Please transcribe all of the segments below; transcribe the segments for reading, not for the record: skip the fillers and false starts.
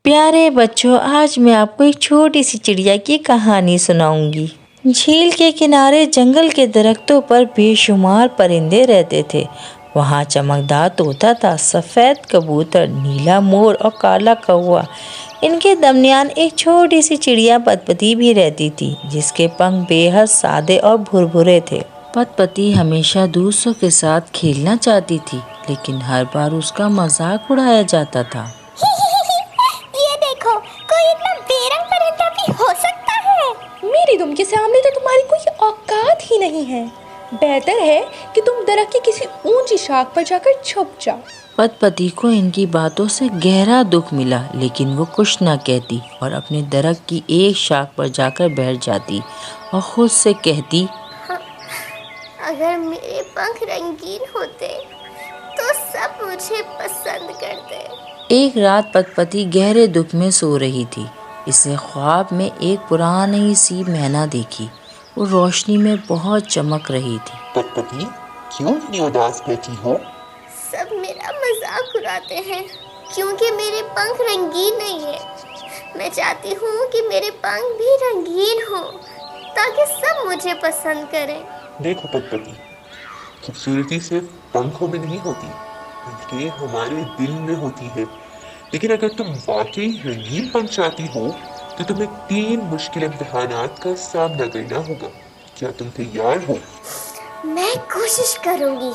प्यारे बच्चों, आज मैं आपको एक छोटी सी चिड़िया की कहानी सुनाऊंगी। झील के किनारे जंगल के दरख्तों पर बेशुमार परिंदे रहते थे। वहाँ चमकदार तोता था, सफ़ेद कबूतर, नीला मोर और काला कौवा। इनके दरमियान एक छोटी सी चिड़िया पतपती भी रहती थी, जिसके पंख बेहद सादे और भुरभुरे थे। पतपती हमेशा दूसरों के साथ खेलना चाहती थी, लेकिन हर बार उसका मजाक उड़ाया जाता था। हो सकता है मेरी दुम के सामने तो तुम्हारी कोई औकात ही नहीं है। बेहतर है कि तुम दरख्त की किसी ऊंची शाख पर जाकर छुप जाओ। पतपती को इनकी बातों से गहरा दुख मिला, लेकिन वो कुछ न कहती और अपने दरख्त की एक शाख पर जाकर बैठ जाती और खुद से कहती, हाँ, अगर मेरे पंख रंगीन होते तो सब मुझे पसंद करते। एक रात पतपती गहरे दुख में सो रही थी। इसे ख्वाब में एक पुरानी सी मैना देखी। वो रोशनी में बहुत चमक रही थी। पतपती, क्यों इतनी उदास बैठी हो? सब मेरा मजाक उड़ाते हैं क्योंकि मेरे पंख रंगीन नहीं है। मैं चाहती हूँ कि मेरे पंख भी रंगीन हो ताकि सब मुझे पसंद करें। देखो पतपती, खूबसूरती सिर्फ पंखों में नहीं होती, बल्कि हमारे दिल में होती है। लेकिन अगर तुम वाकई रंगीन पंख चाहती हो तो तुम्हें 3 मुश्किल इम्तिहानात का सामना करना होगा। क्या तुम तैयार हो? मैं कोशिश करूंगी,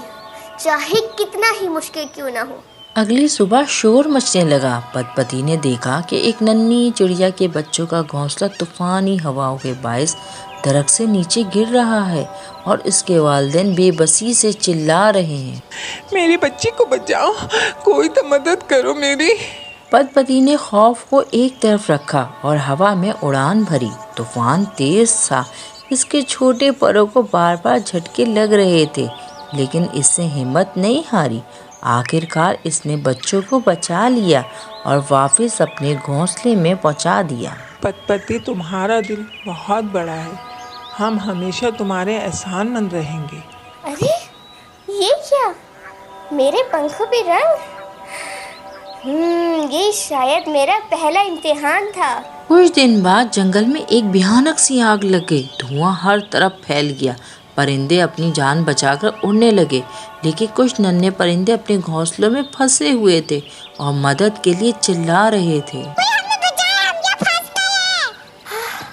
चाहे कितना ही मुश्किल क्यों ना हो। अगली सुबह शोर मचने लगा। पतपती ने देखा कि एक नन्ही चिड़िया के बच्चों का घोंसला तूफानी हवाओं के बायस दरख्त से नीचे गिर रहा है और इसके वालिदैन बेबसी से चिल्ला रहे हैं, मेरी बच्ची को बचाओ, कोई तो मदद करो मेरी। पतपती ने खौफ को एक तरफ रखा और हवा में उड़ान भरी। तूफान तेज था, इसके छोटे परों को बार बार झटके लग रहे थे, लेकिन इससे हिम्मत नहीं हारी। आखिरकार इसने बच्चों को बचा लिया और वापस अपने घोंसले में पहुंचा दिया। पतपती, तुम्हारा दिल बहुत बड़ा है, हम हमेशा तुम्हारे एहसानमंद रहेंगे। अरे ये क्या, मेरे पंखों पे रंग? ये शायद मेरा पहला इम्तिहान था। कुछ दिन बाद जंगल में एक भयानक सी आग लग गई। धुआं हर तरफ फैल गया। परिंदे अपनी जान बचाकर उड़ने लगे, लेकिन कुछ नन्हे परिंदे अपने घोंसलों में फंसे हुए थे और मदद के लिए चिल्ला रहे थे।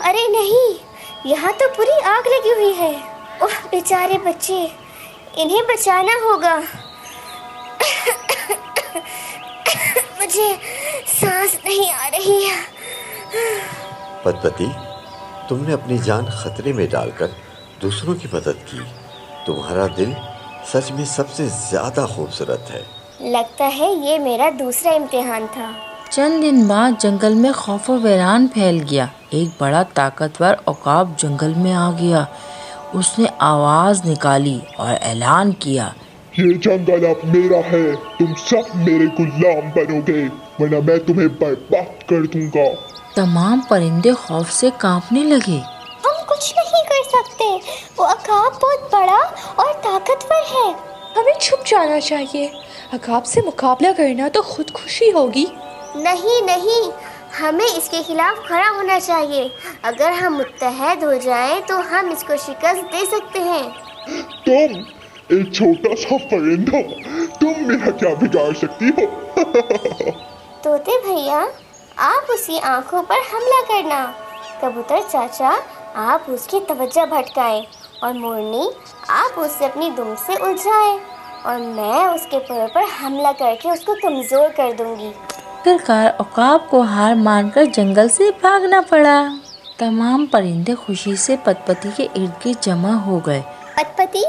अरे नहीं, यहाँ तो पूरी आग लगी हुई है। ओह बेचारे बच्चे, इन्हें बचाना होगा। मुझे सांस नहीं आ रही है। पतपती, तुमने अपनी जान खतरे में डालकर दूसरों की मदद की। तुम्हारा दिल सच में सबसे ज्यादा खूबसूरत है। लगता है ये मेरा दूसरा इम्तिहान था। चंद दिन बाद जंगल में खौफ व वीरान फैल गया। एक बड़ा ताकतवर औकाब जंगल में आ गया। उसने आवाज निकाली और ऐलान किया, ये जंगल अब मेरा है, तुम सब मेरे गुलाम बनोगे, वरना मैं तुम्हें बर्बाद कर दूंगा। तमाम परिंदे खौफ से कांपने लगे। हम कुछ नहीं कर सकते, वो अकाब बहुत बड़ा और ताकतवर है। हमें छुप जाना चाहिए, अकाब से मुकाबला करना तो खुदकुशी होगी। नहीं नहीं, हमें इसके खिलाफ खड़ा होना चाहिए। अगर हम मुत्तहद हो जाएं तो हम इसको शिकस्त दे सकते हैं। तुम एक छोटा सा परिंदा, तुम मेरा क्या बिगाड़ सकती हो? तोते भैया, आप उसकी आंखों पर हमला करना। कबूतर चाचा, आप उसकी तवज्जो भटकाएं। और मोरनी, आप उसे अपनी दुम से उलझाएं। और मैं उसके पैरों पर हमला करके उसको कमज़ोर कर दूंगी। आखिरकार औकाब को हार मानकर जंगल से भागना पड़ा। तमाम परिंदे खुशी से पतपती के इर्द गिर्द जमा हो गए। पतपती,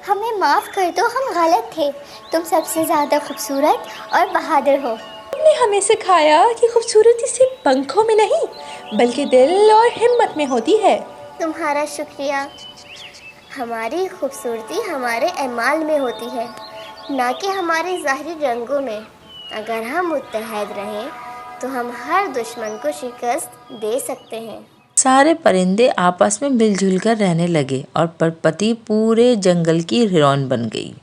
हमें माफ़ कर दो, हम गलत थे। तुम सबसे ज़्यादा खूबसूरत और बहादुर हो। तुमने हमें सिखाया कि खूबसूरती सिर्फ पंखों में नहीं, बल्कि दिल और हिम्मत में होती है। तुम्हारा शुक्रिया। हमारी खूबसूरती हमारे अमाल में होती है, ना कि हमारे ज़ाहिरी रंगों में। अगर हम मुत्तहद रहें तो हम हर दुश्मन को शिकस्त दे सकते हैं। सारे परिंदे आपस में मिलजुल कर रहने लगे और पतपती पूरे जंगल की हिरोइन बन गई।